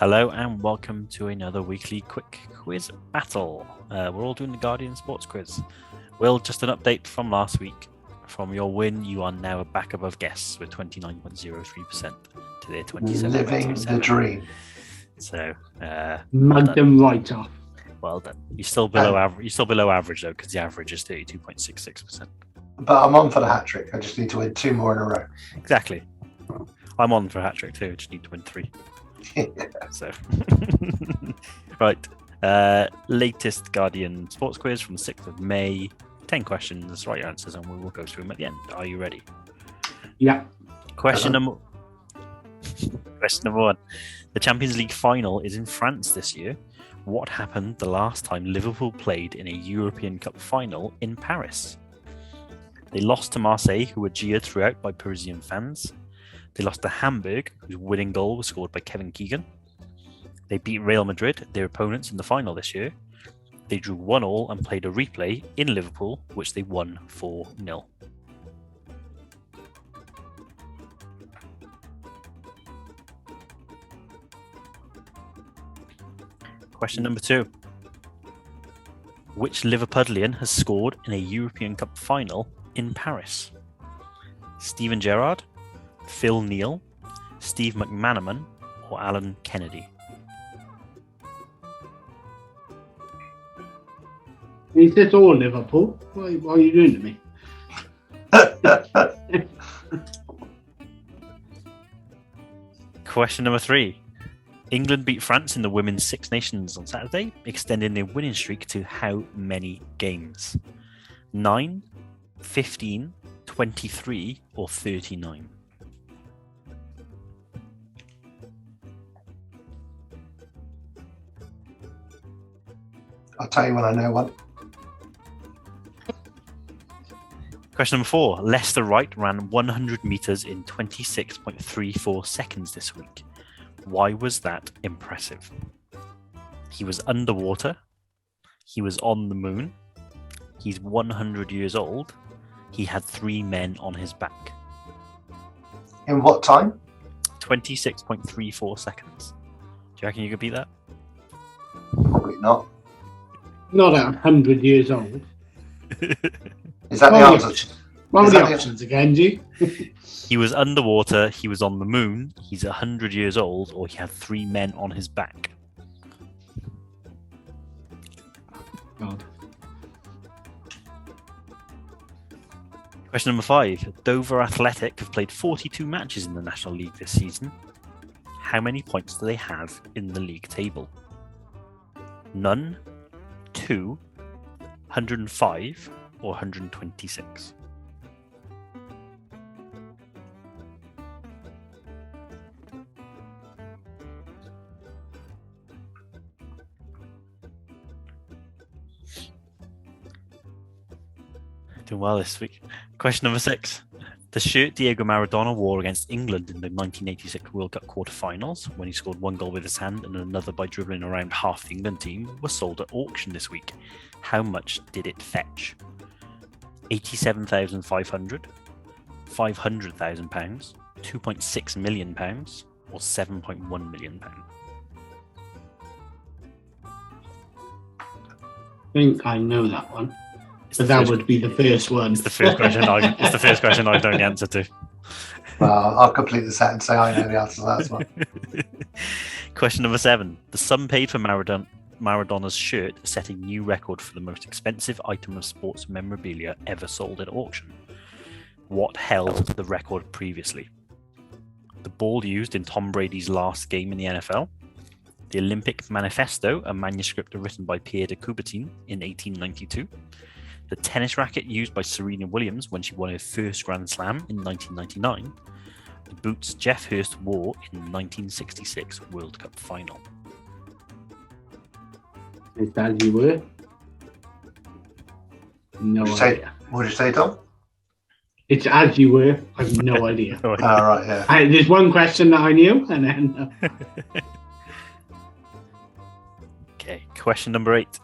Hello and welcome to another weekly quick quiz battle. We're all doing the Guardian Sports Quiz. Will, just an update from last week. From your win, you are now back above guests with 29.03% to their 27.27. Living the dream. So, mugged them right off. Well done. You're still below average. You're still below average though, because the average is 32.66%. But I'm on for the hat trick. I just need to win 2 more in a row. Exactly. I'm on for a hat trick too. I just need to win 3. So, right. Latest Guardian Sports Quiz from the 6th of May. 10 questions, right answers, and we will go through them at the end. Are you ready? Yeah. Question number 1. The Champions League final is in France this year. What happened the last time Liverpool played in a European Cup final in Paris? They lost to Marseille, who were jeered throughout by Parisian fans. They lost to Hamburg, whose winning goal was scored by Kevin Keegan. They beat Real Madrid, their opponents in the final this year. They drew 1-1 and played a replay in Liverpool, which they won 4-0. Question number 2. Which Liverpudlian has scored in a European Cup final in Paris? Steven Gerrard, Phil Neal, Steve McManaman, or Alan Kennedy? Is this all Liverpool? What are you doing to me? Question number 3. England beat France in the Women's Six Nations on Saturday, extending their winning streak to how many games? 9, 15, 23, or 39? I'll tell you when I know one. Question number 4. Lester Wright ran 100 metres in 26.34 seconds this week. Why was that impressive? He was underwater. He was on the moon. He's 100 years old. He had 3 men on his back. In what time? 26.34 seconds. Do you reckon you could beat that? Probably not. Not at 100 years old. Is that the answer? What Is were that the the- options again, G? He was underwater, he was on the moon, he's 100 years old, or he had 3 men on his back. God. Question number 5. Dover Athletic have played 42 matches in the National League this season. How many points do they have in the league table? None, 2, 105, or 126? Doing well this week. Question number 6. The shirt Diego Maradona wore against England in the 1986 World Cup quarter-finals, when he scored 1 goal with his hand and another by dribbling around half the England team, was sold at auction this week. How much did it fetch? £87,500, £500,000, £2.6 million, or £7.1 million? I think I know that one. But that would be the first one. It's the first question. It's the first question I know the answer to. Well, I'll complete the set and say I know the answer to that as well. Question number 7. The sum paid for Maradona's shirt set a new record for the most expensive item of sports memorabilia ever sold at auction. What held the record previously? The ball used in Tom Brady's last game in the NFL, the Olympic Manifesto, a manuscript written by Pierre de Coubertin in 1892, the tennis racket used by Serena Williams when she won her first Grand Slam in 1999, the boots Jeff Hurst wore in the 1966 World Cup final. Is that as you were? No idea. What did you say, Tom? It's as you were. I have no idea. Oh, Right, yeah. There's one question that I knew, and then... Okay, question number 8.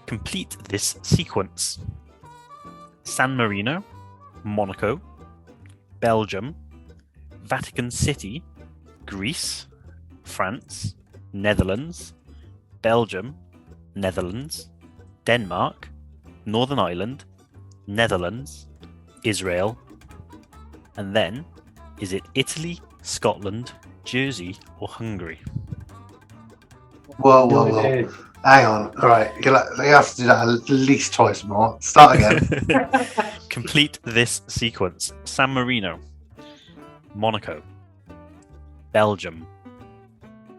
Complete this sequence. San Marino, Monaco, Belgium, Vatican City, Greece, France, Netherlands, Belgium, Netherlands, Denmark, Northern Ireland, Netherlands, Israel, and then is it Italy, Scotland, Jersey, or Hungary? Whoa, No whoa, whoa. idea. Hang on. All right. You have to do that at least twice more. Start again. Complete this sequence. San Marino, Monaco, Belgium,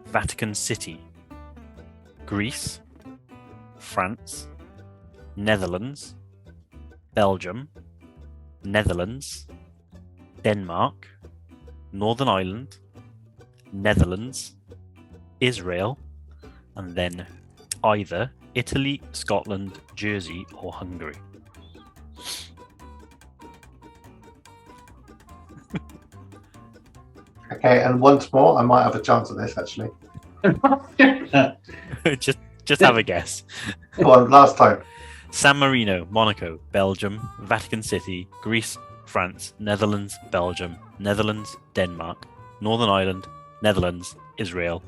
Vatican City, Greece, France, Netherlands, Belgium, Netherlands, Denmark, Northern Ireland, Netherlands, Israel, and then either Italy, Scotland, Jersey, or Hungary. Okay, and once more, I might have a chance at this actually. just have a guess. Go on, last time. San Marino, Monaco, Belgium, Vatican City, Greece, France, Netherlands, Belgium, Netherlands, Denmark, Northern Ireland, Netherlands, Israel,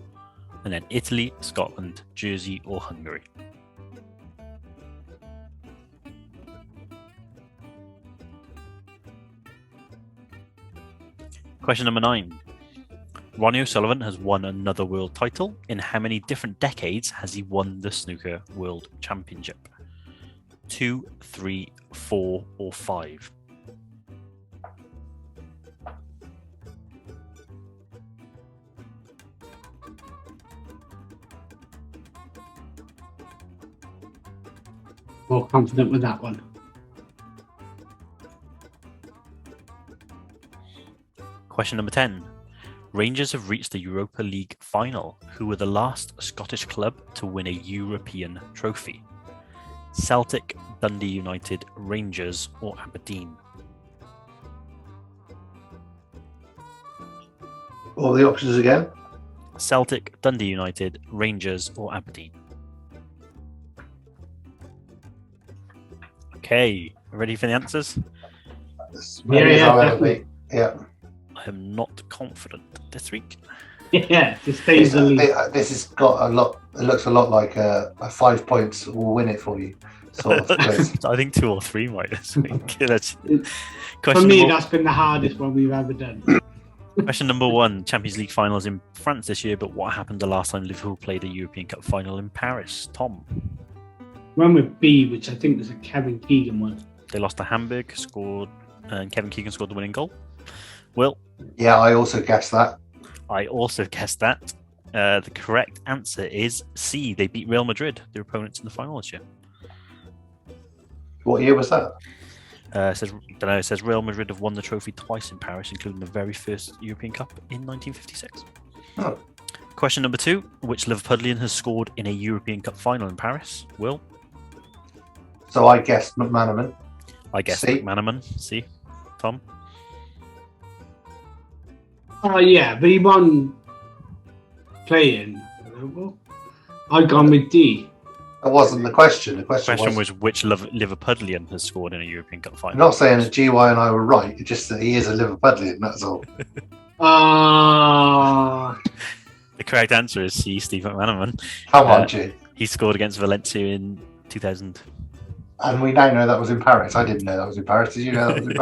and then Italy, Scotland, Jersey, or Hungary. Question number 9. Ronnie O'Sullivan has won another world title. In how many different decades has he won the Snooker World Championship? 2, 3, 4, or 5? More confident with that one. Question number 10. Rangers have reached the Europa League final. Who were the last Scottish club to win a European trophy? Celtic, Dundee United, Rangers, or Aberdeen? All the options again. Celtic, Dundee United, Rangers, or Aberdeen? Okay, ready for the answers? As many as I'll ever be. Yeah. I am not confident this week. Yeah, just stays the lead. This has got a lot. It looks a lot like a 5 points will win it for you sort of quiz. I think 2 or 3 might this week. That's For question me, number, that's been the hardest one we've ever done. question number 1. Champions League finals in France this year, but what happened the last time Liverpool played a European Cup final in Paris? Tom. One with B, which I think was a Kevin Keegan one. They lost to Hamburg, and Kevin Keegan scored the winning goal. Will. Yeah, I also guessed that. I also guessed that. The correct answer is C. They beat Real Madrid, their opponents in the final this year. What year was that? It says Real Madrid have won the trophy twice in Paris, including the very first European Cup in 1956. Oh. Question number 2. Which Liverpudlian has scored in a European Cup final in Paris? Will? So I guessed McManaman. I guess C. McManaman. C. Tom? Oh, yeah, but he won playing. I've gone with D. That wasn't the question. The The question question was which Liverpudlian has scored in a European Cup I'm final? not saying that GY and I were right. It's just that he is a Liverpudlian. That's all. The correct answer is C. Steve McManaman. Come on, G. He scored against Valencia in 2000. And we now know that was in Paris. I didn't know that was in Paris. Did you know that was in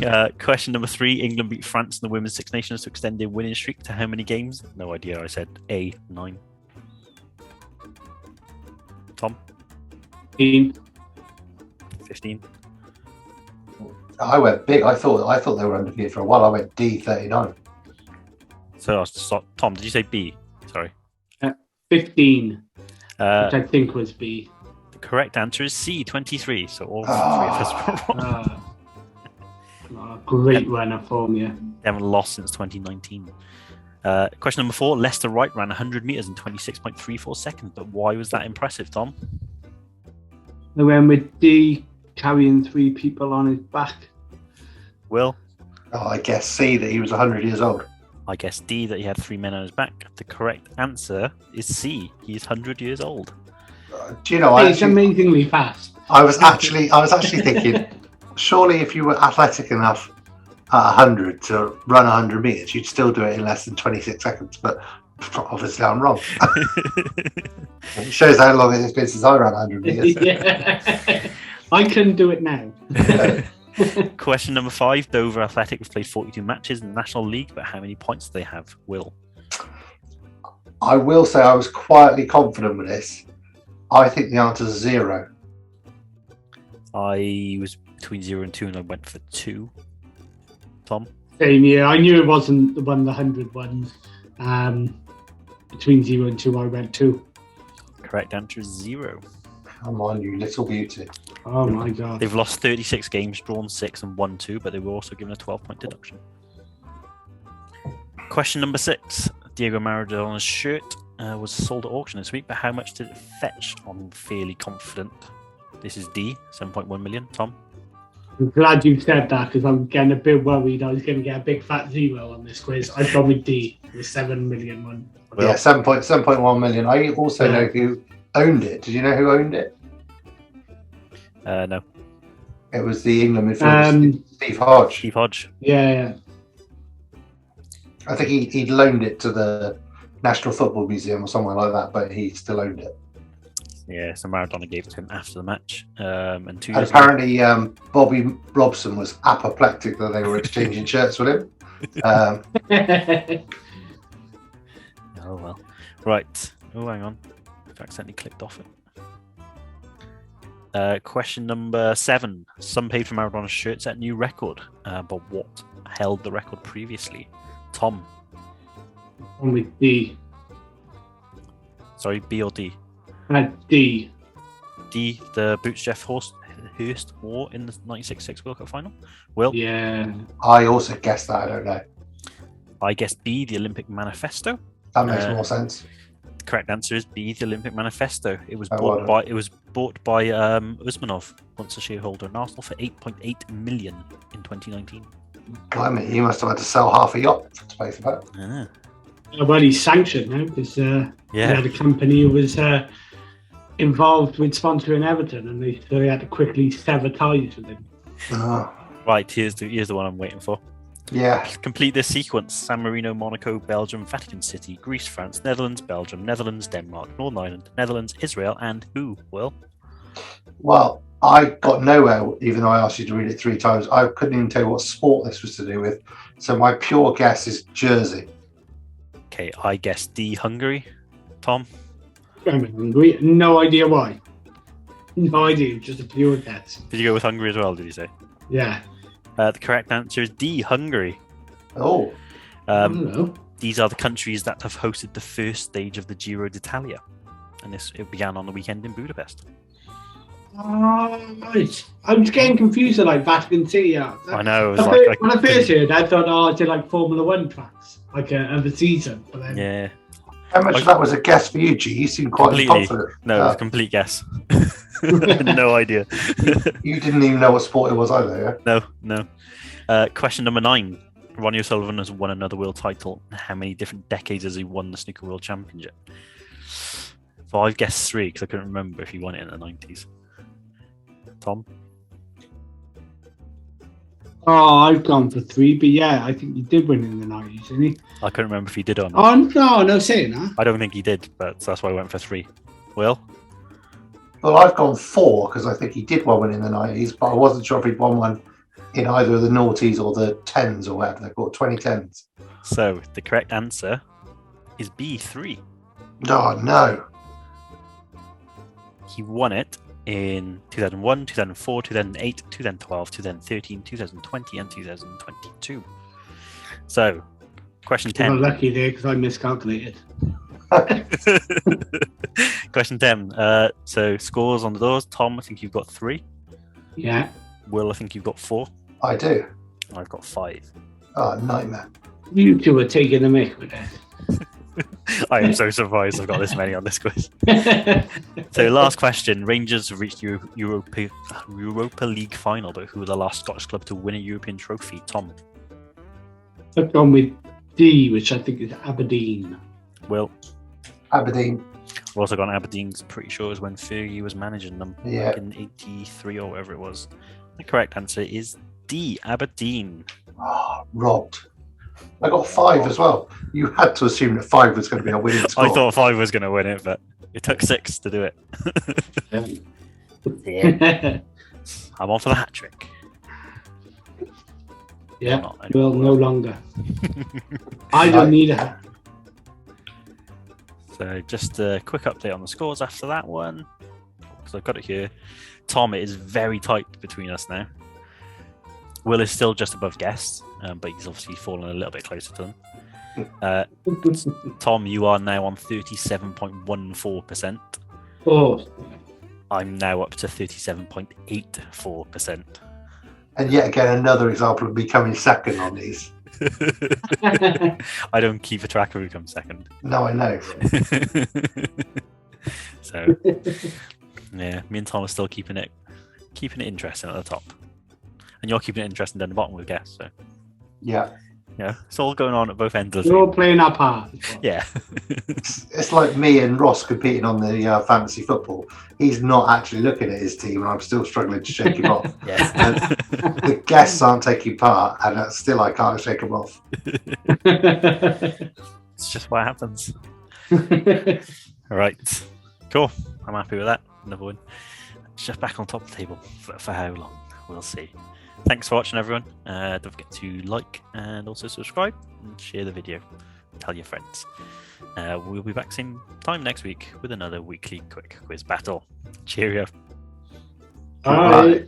Paris? Question number 3. England beat France in the Women's Six Nations to extend their winning streak to how many games? No idea. I said A, 9. Tom? 15. I went big. I thought they were undefeated for a while. I went D, 39. So Tom, did you say B? Sorry. 15, which Uh, I think was B. the correct answer is C, 23. So all 3 of us were wrong. Great runner for me. They haven't lost since 2019. Question number 4. Lester Wright ran 100 metres in 26.34 seconds, but why was that impressive, Tom? I went with D, carrying 3 people on his back. Will? Oh, I guess C, that he was 100 years old. I guess D, that he had 3 men on his back. The correct answer is C. He's 100 years old. Do you know? He's amazingly fast. I was actually thinking, surely if you were athletic enough at 100 to run 100 meters, you'd still do it in less than 26 seconds. But obviously, I'm wrong. It shows how long it's been since I ran 100 meters. Yeah. I couldn't do it now. Question number 5. Dover Athletic have played 42 matches in the National League, but how many points do they have? Will? I will say I was quietly confident with this. I think the answer is 0. I was between 0 and 2, and I went for 2. Tom? Same year. I knew it wasn't one of the 100 ones. Between 0 and 2, I went 2. Correct answer is 0. Come on, you little beauty. Oh my god. They've lost 36 games, drawn 6 and won 2, but they were also given a 12-point deduction. Question number 6. Diego Maradona's shirt was sold at auction this week, but how much did it fetch? I'm fairly confident. This is D, 7.1 million. Tom? I'm glad you said that because I'm getting a bit worried I was going to get a big fat 0 on this quiz. I've gone with D, the 7 million one. Yeah, 7.1 million. I also know who owned it. Did you know who owned it? No. It was the England midfielder, Steve Hodge. Steve Hodge. Yeah. I think he'd loaned it to the National Football Museum or somewhere like that, but he still owned it. Yeah, so Maradona gave it to him after the match. And 2 And years apparently, Bobby Robson was apoplectic that they were exchanging shirts with him. Oh, well. Right. Oh, hang on. I've accidentally clicked off it. Question number 7. Some paid for Maradona's shirt set a new record, but what held the record previously? Tom? Only D. Sorry, B or D? D. D, the boots Jeff Hurst wore in the 1966 World Cup final? Will? Yeah. I also guessed that. I don't know. I guess B, the Olympic Manifesto. That makes more sense. The correct answer is B, the Olympic Manifesto. It was Oh, bought well by Usmanov, once a shareholder in Arsenal, for 8.8 million in 2019. Blimey, he must have had to sell half a yacht to pay for that. Ah. Well, he's sanctioned now because he had a company who was involved with sponsoring Everton, and so they had to quickly sever ties with him. Oh, Right, here's the one I'm waiting for. yeah. Complete this sequence: San Marino, Monaco, Belgium, Vatican City, Greece, France, Netherlands, Belgium, Netherlands, Denmark, Northern Ireland, Netherlands, Israel, and who? Will? Well, I got nowhere, even though I asked you to read it 3 times. I couldn't even tell you what sport this was to do with. So my pure guess is Jersey. Okay, I guess D, Hungary. Tom? I'm hungry. No idea why. No idea. Just a pure guess. Did you go with Hungary as well, did you say? Yeah. The correct answer is D, Hungary. Oh, I don't know. These are the countries that have hosted the first stage of the Giro d'Italia. And it began on the weekend in Budapest. Right. I'm just getting confused with like Vatican City. I know. It was When I first heard, I thought, I did like Formula One tracks, like of a season. But then, Yeah. how much of that was a guess for you, G? You seem quite Completely. confident. No, it was a complete guess. No idea. You didn't even know what sport it was either, yeah? No. Question number 9. Ronnie O'Sullivan has won another world title. How many different decades has he won the Snooker World Championship? So I've guessed 3 because I couldn't remember if he won it in the 90s. Tom? Oh, I've gone for 3, but yeah, I think he did win in the 90s, didn't he? I couldn't remember if he did or not. Oh, no, saying that. I don't think he did, but that's why I went for 3. Will? Well, I've gone 4 because I think he did win in the 90s, but I wasn't sure if he'd won one in either the noughties or the 10s or whatever they're called, 2010s. So the correct answer is B, 3. Oh, no. He won it in 2001, 2004, 2008, 2012, 2013, 2020, and 2022. So, question I'm 10. lucky there because I miscalculated. Question 10. So, scores on the doors. Tom, I think you've got 3. Yeah. Will, I think you've got 4. I do. I've got 5. Oh, nightmare. You two are taking the mick with it. I am so surprised I've got this many on this quiz. So, last question. Rangers have reached Europa League final, but who were the last Scottish club to win a European trophy? Tom? I've gone with D, which I think is Aberdeen. Will? Aberdeen. I've also gone Aberdeen. Pretty sure it was when Fergie was managing them Yeah. back in '83 or whatever it was. The correct answer is D, Aberdeen. Robbed. I got 5 as well. You had to assume that 5 was going to be a winning score. I thought 5 was going to win it, but it took 6 to do it. Yeah. I'm on for the hat trick. Yeah, well, no longer. I don't need a hat. So just a quick update on the scores after that one, because I've got it here. Tom, it is very tight between us now. Will is still just above guests, but he's obviously fallen a little bit closer to them. Tom, you are now on 37.14%. Oh. I'm now up to 37.84%. And yet again, another example of me coming second on these. I don't keep a track of who comes second. No, I know. So, yeah, me and Tom are still keeping it interesting at the top, and you're keeping it interesting down the bottom with guests. So, yeah, it's all going on at both ends of the We're all table. playing our part. Yeah, it's like me and Ross competing on the fantasy football. He's not actually looking at his team, and I'm still struggling to shake him off. yeah. And the guests aren't taking part, and still I can't shake him off. It's just what happens. All right, cool. I'm happy with that. Another win. It's just back on top of the table for how long? We'll see. Thanks for watching, everyone. Don't forget to like and also subscribe and share the video. Tell your friends. We'll be back same time next week with another weekly quick quiz battle. Cheerio. Bye.